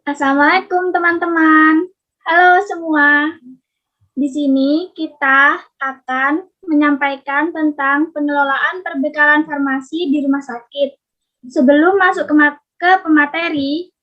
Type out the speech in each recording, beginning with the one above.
Assalamualaikum teman-teman. Halo semua. Di sini kita akan menyampaikan tentang pengelolaan perbekalan farmasi di rumah sakit. Sebelum masuk ke pemateri,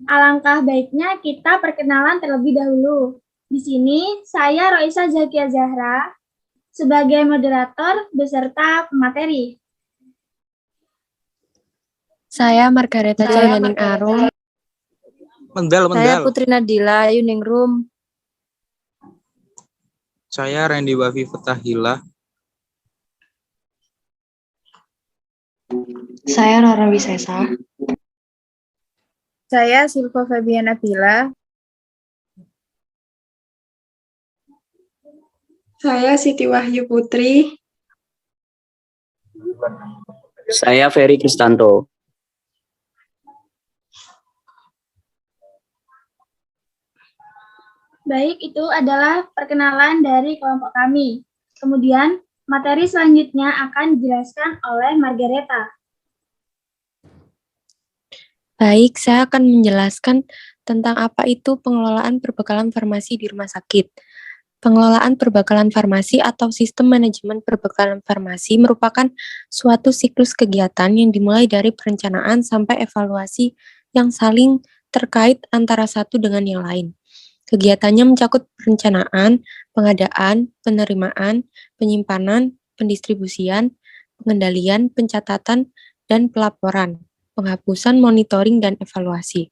alangkah baiknya kita perkenalan terlebih dahulu. Di sini saya Roisa Zakia Zahra sebagai moderator beserta pemateri. Saya Margareta Jayaning Arum. Saya Putri Nadila Yuningrum. Saya Randy Wafi Fatahila. Saya Rara Wisesa. Saya Silva Fabiana Bila. Saya Siti Wahyu Putri. Saya Ferry Kristanto. Baik, itu adalah perkenalan dari kelompok kami. Kemudian, materi selanjutnya akan dijelaskan oleh Margareta. Baik, saya akan menjelaskan tentang apa itu pengelolaan perbekalan farmasi di rumah sakit. Pengelolaan perbekalan farmasi atau sistem manajemen perbekalan farmasi merupakan suatu siklus kegiatan yang dimulai dari perencanaan sampai evaluasi yang saling terkait antara satu dengan yang lain. Kegiatannya mencakup perencanaan, pengadaan, penerimaan, penyimpanan, pendistribusian, pengendalian, pencatatan, dan pelaporan, penghapusan, monitoring, dan evaluasi.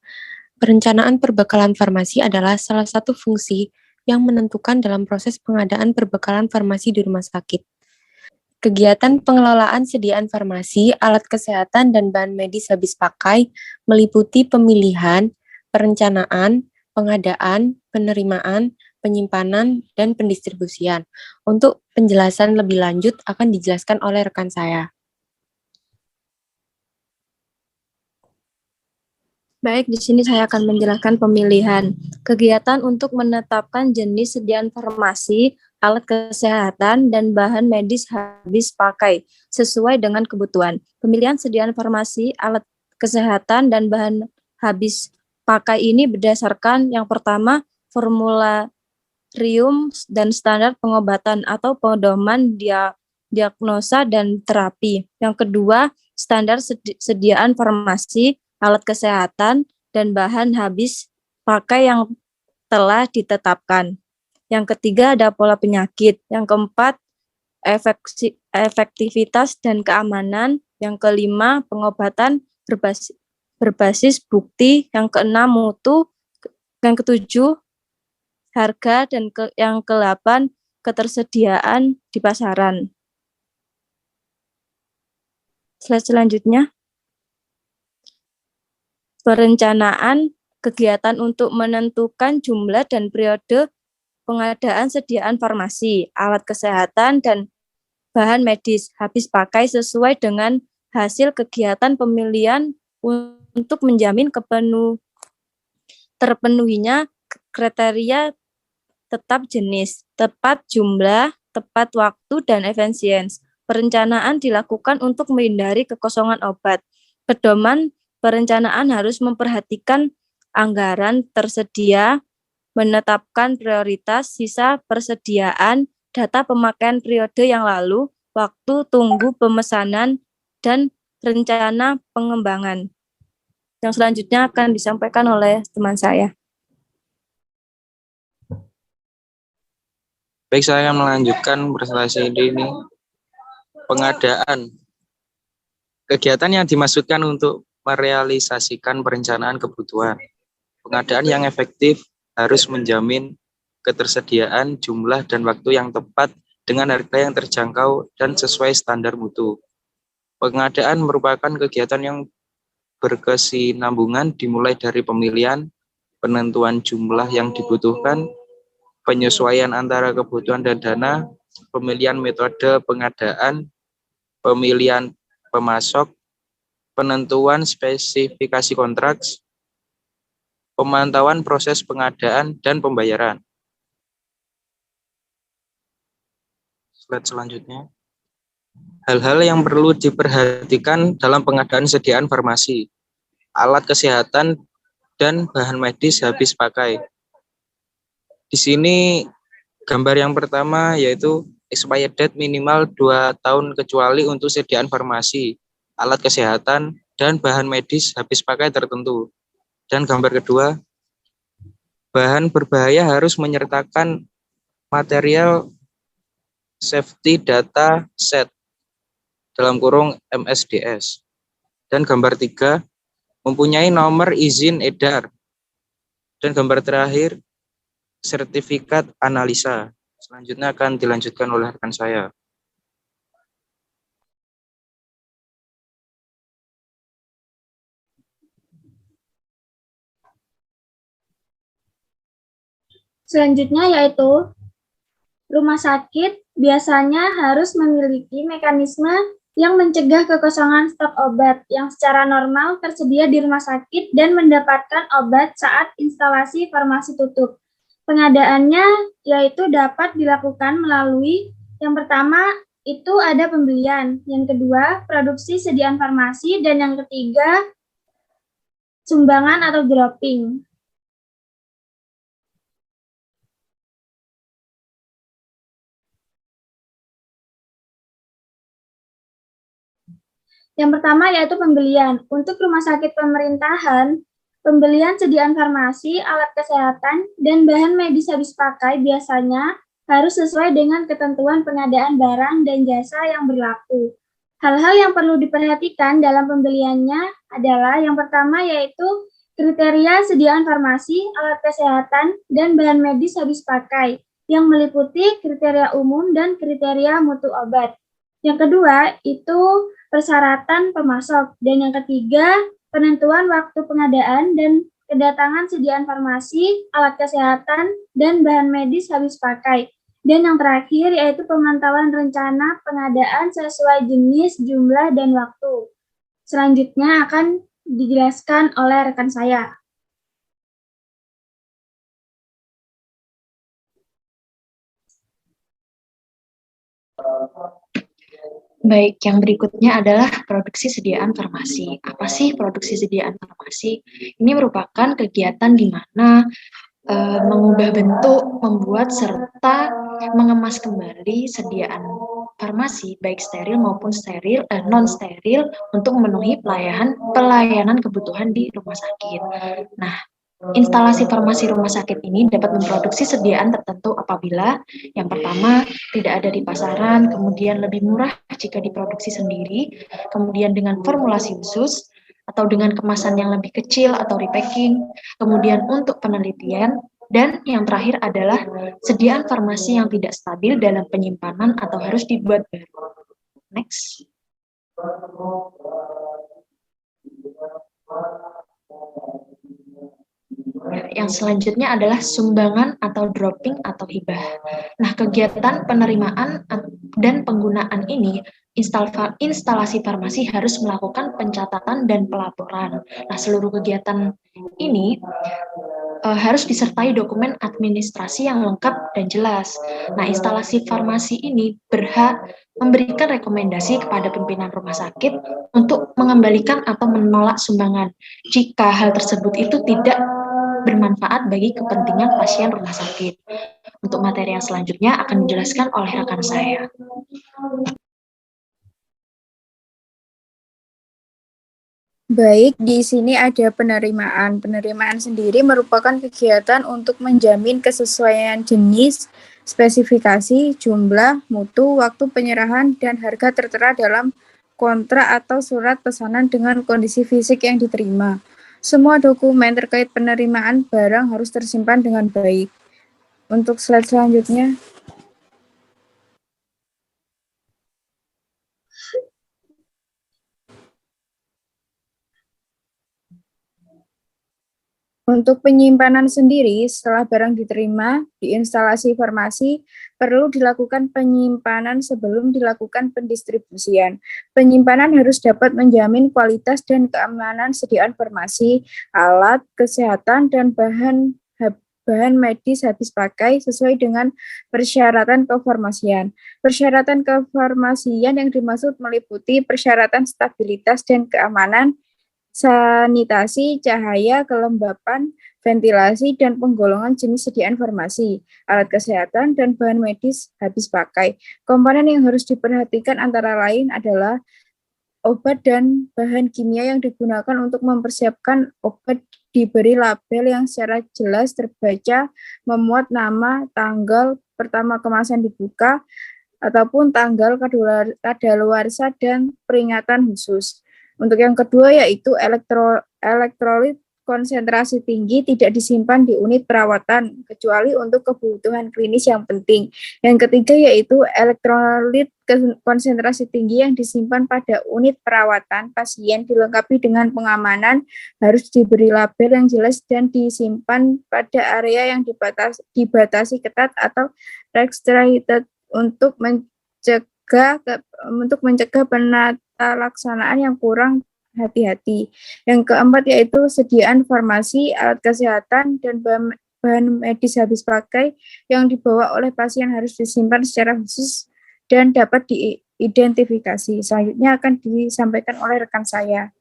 Perencanaan perbekalan farmasi adalah salah satu fungsi yang menentukan dalam proses pengadaan perbekalan farmasi di rumah sakit. Kegiatan pengelolaan sediaan farmasi, alat kesehatan, dan bahan medis habis pakai meliputi pemilihan, perencanaan, pengadaan, penerimaan, penyimpanan, dan pendistribusian. Untuk penjelasan lebih lanjut akan dijelaskan oleh rekan saya. Baik, di sini saya akan menjelaskan pemilihan. Kegiatan untuk menetapkan jenis sediaan farmasi, alat kesehatan, dan bahan medis habis pakai sesuai dengan kebutuhan. Pemilihan sediaan farmasi, alat kesehatan, dan bahan habis pakai ini berdasarkan yang pertama, formularium dan standar pengobatan atau pedoman diagnosa dan terapi. Yang kedua, standar sediaan farmasi, alat kesehatan, dan bahan habis pakai yang telah ditetapkan. Yang ketiga ada pola penyakit. Yang keempat, efektivitas dan keamanan. Yang kelima, pengobatan berbasis bukti. Yang keenam, mutu. Yang ketujuh, harga. Dan yang kedelapan, ketersediaan di pasaran. Slide selanjutnya. Perencanaan kegiatan untuk menentukan jumlah dan periode pengadaan sediaan farmasi, alat kesehatan, dan bahan medis habis pakai sesuai dengan hasil kegiatan pemilihan untuk menjamin terpenuhinya kriteria tetap jenis, tepat jumlah, tepat waktu, dan efisiensi. Perencanaan dilakukan untuk menghindari kekosongan obat. Pedoman perencanaan harus memperhatikan anggaran tersedia, menetapkan prioritas, sisa persediaan, data pemakaian periode yang lalu, waktu tunggu pemesanan, dan rencana pengembangan. Yang selanjutnya akan disampaikan oleh teman saya. Baik, saya akan melanjutkan presentasi ini. Pengadaan. Kegiatan yang dimaksudkan untuk merealisasikan perencanaan kebutuhan. Pengadaan yang efektif harus menjamin ketersediaan jumlah dan waktu yang tepat dengan harga yang terjangkau dan sesuai standar mutu. Pengadaan merupakan kegiatan yang berkesinambungan dimulai dari pemilihan, penentuan jumlah yang dibutuhkan, penyesuaian antara kebutuhan dan dana, pemilihan metode pengadaan, pemilihan pemasok, penentuan spesifikasi kontrak, pemantauan proses pengadaan dan pembayaran. Slide selanjutnya. Hal-hal yang perlu diperhatikan dalam pengadaan sediaan farmasi. Alat kesehatan dan bahan medis habis pakai. Di sini gambar yang pertama yaitu expired date minimal 2 tahun kecuali untuk sediaan farmasi, alat kesehatan, dan bahan medis habis pakai tertentu. Dan gambar kedua, bahan berbahaya harus menyertakan material safety data set dalam kurung MSDS. Dan gambar 3, mempunyai nomor izin edar. Dan gambar terakhir, sertifikat analisa. Selanjutnya akan dilanjutkan oleh rekan saya. Selanjutnya yaitu rumah sakit biasanya harus memiliki mekanisme yang mencegah kekosongan stok obat yang secara normal tersedia di rumah sakit dan mendapatkan obat saat instalasi farmasi tutup. Pengadaannya yaitu dapat dilakukan melalui yang pertama itu ada pembelian, yang kedua produksi sediaan farmasi, dan yang ketiga sumbangan atau dropping. Yang pertama yaitu pembelian. Untuk rumah sakit pemerintahan, pembelian sediaan farmasi, alat kesehatan, dan bahan medis habis pakai biasanya harus sesuai dengan ketentuan pengadaan barang dan jasa yang berlaku. Hal-hal yang perlu diperhatikan dalam pembeliannya adalah yang pertama yaitu kriteria sediaan farmasi, alat kesehatan, dan bahan medis habis pakai yang meliputi kriteria umum dan kriteria mutu obat. Yang kedua itu persyaratan pemasok, dan yang ketiga penentuan waktu pengadaan dan kedatangan sediaan farmasi, alat kesehatan, dan bahan medis habis pakai. Dan yang terakhir yaitu pemantauan rencana pengadaan sesuai jenis, jumlah, dan waktu. Selanjutnya akan dijelaskan oleh rekan saya. Baik, yang berikutnya adalah produksi sediaan farmasi. Apa sih produksi sediaan farmasi? Ini merupakan kegiatan di mana mengubah bentuk, membuat, serta mengemas kembali sediaan farmasi, baik steril maupun non-steril, untuk memenuhi pelayanan kebutuhan di rumah sakit. Nah, instalasi farmasi rumah sakit ini dapat memproduksi sediaan tertentu apabila yang pertama tidak ada di pasaran, kemudian lebih murah jika diproduksi sendiri, kemudian dengan formulasi khusus, atau dengan kemasan yang lebih kecil atau repacking, kemudian untuk penelitian, dan yang terakhir adalah sediaan farmasi yang tidak stabil dalam penyimpanan atau harus dibuat baru. Next. Yang selanjutnya adalah sumbangan atau dropping atau hibah. Nah, kegiatan penerimaan dan penggunaan ini, instalasi farmasi harus melakukan pencatatan dan pelaporan. Nah, seluruh kegiatan ini harus disertai dokumen administrasi yang lengkap dan jelas. Nah, instalasi farmasi ini berhak memberikan rekomendasi kepada pimpinan rumah sakit untuk mengembalikan atau menolak sumbangan jika hal tersebut itu tidak bermanfaat bagi kepentingan pasien rumah sakit. Untuk materi yang selanjutnya akan dijelaskan oleh rekan saya. Baik, di sini ada penerimaan. Penerimaan sendiri merupakan kegiatan untuk menjamin kesesuaian jenis, spesifikasi, jumlah, mutu, waktu penyerahan, dan harga tertera dalam kontrak atau surat pesanan dengan kondisi fisik yang diterima. Semua dokumen terkait penerimaan barang harus tersimpan dengan baik. Untuk slide selanjutnya. Untuk penyimpanan sendiri, setelah barang diterima di instalasi farmasi, perlu dilakukan penyimpanan sebelum dilakukan pendistribusian. Penyimpanan harus dapat menjamin kualitas dan keamanan sediaan farmasi, alat, kesehatan, dan bahan medis habis pakai sesuai dengan persyaratan kefarmasian. Persyaratan kefarmasian yang dimaksud meliputi persyaratan stabilitas dan keamanan sanitasi, cahaya, kelembapan, ventilasi, dan penggolongan jenis sediaan farmasi, alat kesehatan, dan bahan medis habis pakai. Komponen yang harus diperhatikan antara lain adalah obat dan bahan kimia yang digunakan untuk mempersiapkan obat diberi label yang secara jelas terbaca, memuat nama, tanggal pertama kemasan dibuka, ataupun tanggal kadaluarsa dan peringatan khusus. Untuk yang kedua yaitu elektrolit konsentrasi tinggi tidak disimpan di unit perawatan kecuali untuk kebutuhan klinis yang penting. Yang ketiga yaitu elektrolit konsentrasi tinggi yang disimpan pada unit perawatan pasien dilengkapi dengan pengamanan, harus diberi label yang jelas dan disimpan pada area yang dibatasi ketat atau restricted untuk mencegah penata laksanaan yang kurang hati-hati. Yang keempat yaitu sediaan farmasi, alat kesehatan, dan bahan medis habis pakai yang dibawa oleh pasien harus disimpan secara khusus dan dapat diidentifikasi. Selanjutnya akan disampaikan oleh rekan saya.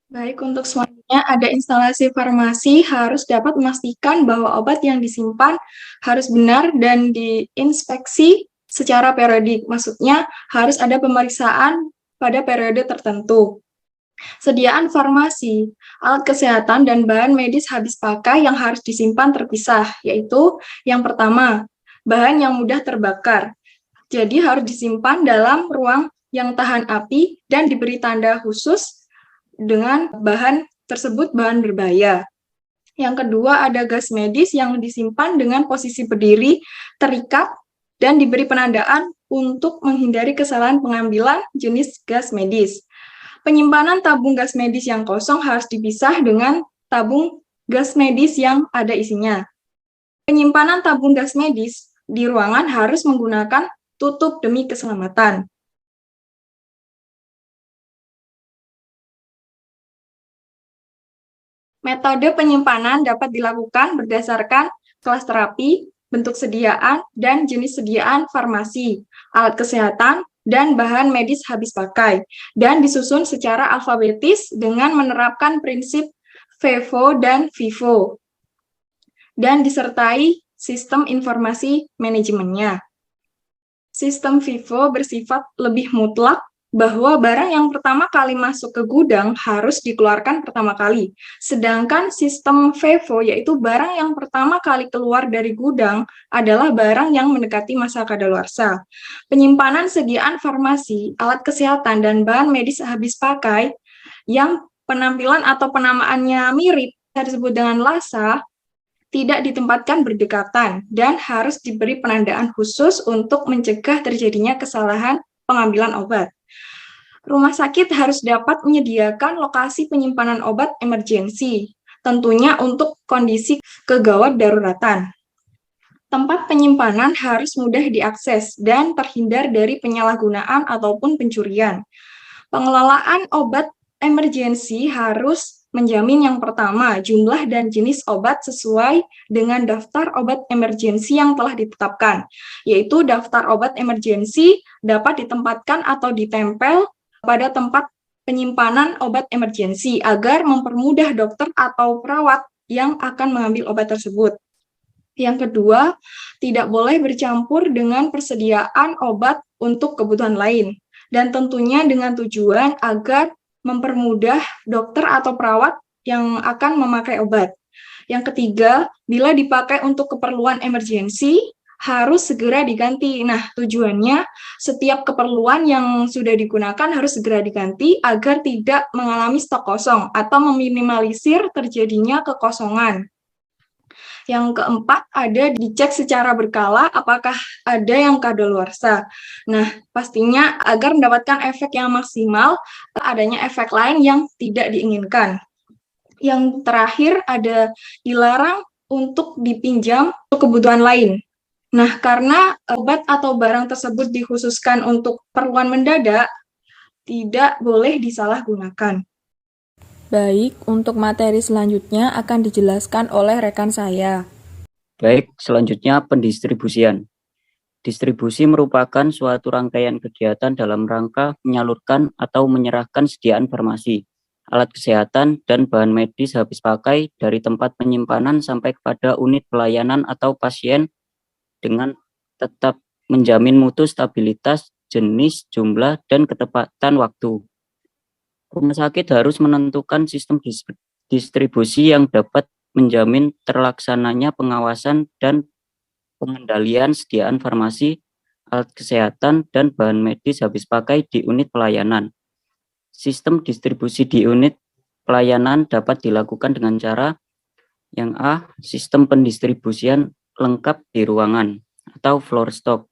Baik, untuk selanjutnya ada instalasi farmasi harus dapat memastikan bahwa obat yang disimpan harus benar dan diinspeksi secara periodik. Maksudnya harus ada pemeriksaan pada periode tertentu. Sediaan farmasi, alat kesehatan, dan bahan medis habis pakai yang harus disimpan terpisah, yaitu yang pertama, bahan yang mudah terbakar. Jadi harus disimpan dalam ruang yang tahan api dan diberi tanda khusus dengan bahan tersebut bahan berbahaya. Yang kedua ada gas medis yang disimpan dengan posisi berdiri, terikat, dan diberi penandaan untuk menghindari kesalahan pengambilan jenis gas medis. Penyimpanan tabung gas medis yang kosong harus dipisah dengan tabung gas medis yang ada isinya. Penyimpanan tabung gas medis di ruangan harus menggunakan tutup demi keselamatan. Metode penyimpanan dapat dilakukan berdasarkan kelas terapi, bentuk sediaan, dan jenis sediaan farmasi, alat kesehatan, dan bahan medis habis pakai, dan disusun secara alfabetis dengan menerapkan prinsip FIFO dan FIFO, dan disertai sistem informasi manajemennya. Sistem FIFO bersifat lebih mutlak bahwa barang yang pertama kali masuk ke gudang harus dikeluarkan pertama kali. Sedangkan sistem FIFO, yaitu barang yang pertama kali keluar dari gudang, adalah barang yang mendekati masa kadaluarsa. Penyimpanan sediaan farmasi, alat kesehatan, dan bahan medis habis pakai yang penampilan atau penamaannya mirip, disebut dengan LASA, tidak ditempatkan berdekatan dan harus diberi penandaan khusus untuk mencegah terjadinya kesalahan pengambilan obat. Rumah sakit harus dapat menyediakan lokasi penyimpanan obat emergensi, tentunya untuk kondisi kegawat daruratan. Tempat penyimpanan harus mudah diakses dan terhindar dari penyalahgunaan ataupun pencurian. Pengelolaan obat emergensi harus menjamin yang pertama, jumlah dan jenis obat sesuai dengan daftar obat emergensi yang telah ditetapkan, yaitu daftar obat emergensi dapat ditempatkan atau ditempel pada tempat penyimpanan obat emergensi agar mempermudah dokter atau perawat yang akan mengambil obat tersebut. Yang kedua, tidak boleh bercampur dengan persediaan obat untuk kebutuhan lain, dan tentunya dengan tujuan agar mempermudah dokter atau perawat yang akan memakai obat. Yang ketiga, bila dipakai untuk keperluan emergensi, harus segera diganti. Nah, tujuannya setiap keperluan yang sudah digunakan harus segera diganti agar tidak mengalami stok kosong atau meminimalisir terjadinya kekosongan. Yang keempat, ada dicek secara berkala apakah ada yang kadaluarsa. Nah, pastinya agar mendapatkan efek yang maksimal, adanya efek lain yang tidak diinginkan. Yang terakhir, ada dilarang untuk dipinjam untuk kebutuhan lain. Nah, karena obat atau barang tersebut dikhususkan untuk keperluan mendadak, tidak boleh disalahgunakan. Baik, untuk materi selanjutnya akan dijelaskan oleh rekan saya. Baik, selanjutnya pendistribusian. Distribusi merupakan suatu rangkaian kegiatan dalam rangka menyalurkan atau menyerahkan sediaan farmasi, alat kesehatan, dan bahan medis habis pakai dari tempat penyimpanan sampai kepada unit pelayanan atau pasien dengan tetap menjamin mutu, stabilitas, jenis, jumlah, dan ketepatan waktu. Rumah sakit harus menentukan sistem distribusi yang dapat menjamin terlaksananya pengawasan dan pengendalian sediaan farmasi, alat kesehatan, dan bahan medis habis pakai di unit pelayanan. Sistem distribusi di unit pelayanan dapat dilakukan dengan cara yang A, sistem pendistribusian lengkap di ruangan atau floor stock.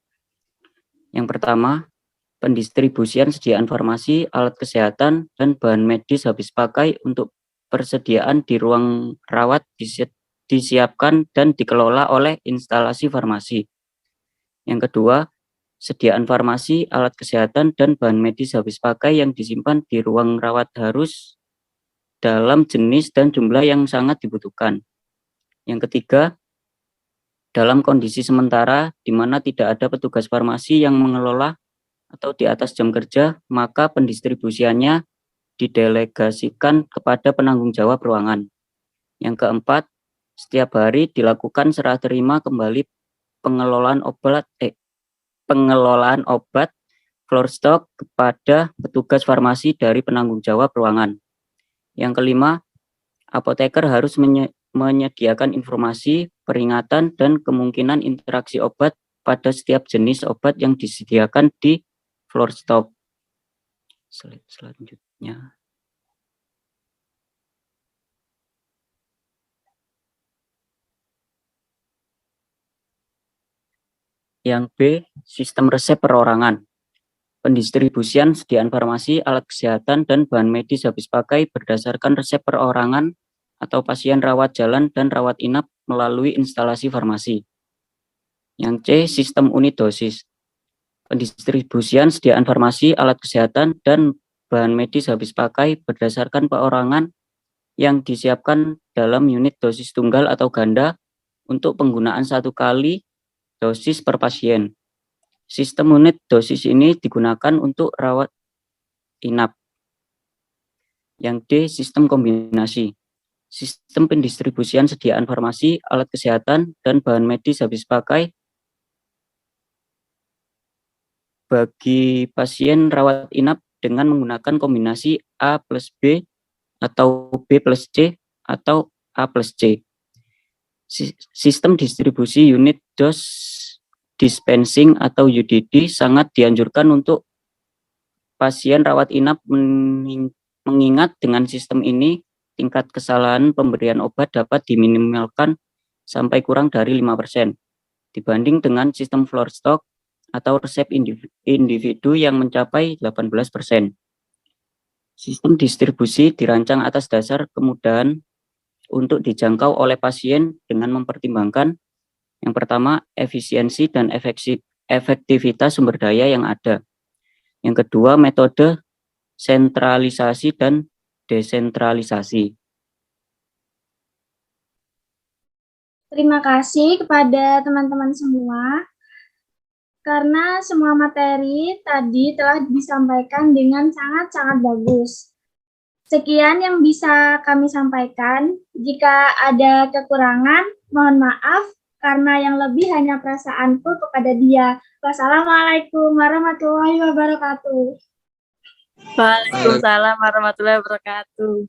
Yang pertama, pendistribusian sediaan farmasi, alat kesehatan, dan bahan medis habis pakai untuk persediaan di ruang rawat disiapkan dan dikelola oleh instalasi farmasi. Yang kedua, sediaan farmasi, alat kesehatan, dan bahan medis habis pakai yang disimpan di ruang rawat harus dalam jenis dan jumlah yang sangat dibutuhkan. Yang ketiga, dalam kondisi sementara di mana tidak ada petugas farmasi yang mengelola atau di atas jam kerja, maka pendistribusiannya didelegasikan kepada penanggung jawab ruangan. Yang keempat, setiap hari dilakukan serah terima kembali pengelolaan obat floor stock kepada petugas farmasi dari penanggung jawab ruangan. Yang kelima, apoteker harus menyediakan informasi, peringatan, dan kemungkinan interaksi obat pada setiap jenis obat yang disediakan di floor stock. Selanjutnya. Yang B, sistem resep perorangan. Pendistribusian sediaan farmasi, alat kesehatan, dan bahan medis habis pakai berdasarkan resep perorangan atau pasien rawat jalan dan rawat inap melalui instalasi farmasi. Yang C, sistem unit dosis. Pendistribusian sediaan farmasi, alat kesehatan, dan bahan medis habis pakai berdasarkan perorangan yang disiapkan dalam unit dosis tunggal atau ganda untuk penggunaan satu kali dosis per pasien. Sistem unit dosis ini digunakan untuk rawat inap. Yang D, sistem kombinasi. Sistem pendistribusian sediaan farmasi, alat kesehatan, dan bahan medis habis pakai bagi pasien rawat inap dengan menggunakan kombinasi A plus B atau B plus C atau A plus C. Sistem distribusi unit dose dispensing atau UDD sangat dianjurkan untuk pasien rawat inap mengingat dengan sistem ini tingkat kesalahan pemberian obat dapat diminimalkan sampai kurang dari 5% dibanding dengan sistem floor stock atau resep individu yang mencapai 18%. Sistem distribusi dirancang atas dasar kemudahan untuk dijangkau oleh pasien dengan mempertimbangkan yang pertama, efisiensi dan efektivitas sumber daya yang ada. Yang kedua, metode sentralisasi dan desentralisasi. Terima kasih kepada teman-teman semua, karena semua materi tadi telah disampaikan dengan sangat-sangat bagus. Sekian yang bisa kami sampaikan. Jika ada kekurangan, mohon maaf, karena yang lebih hanya perasaanku kepada dia. Wassalamualaikum warahmatullahi wabarakatuh. Waalaikumsalam warahmatullahi wabarakatuh.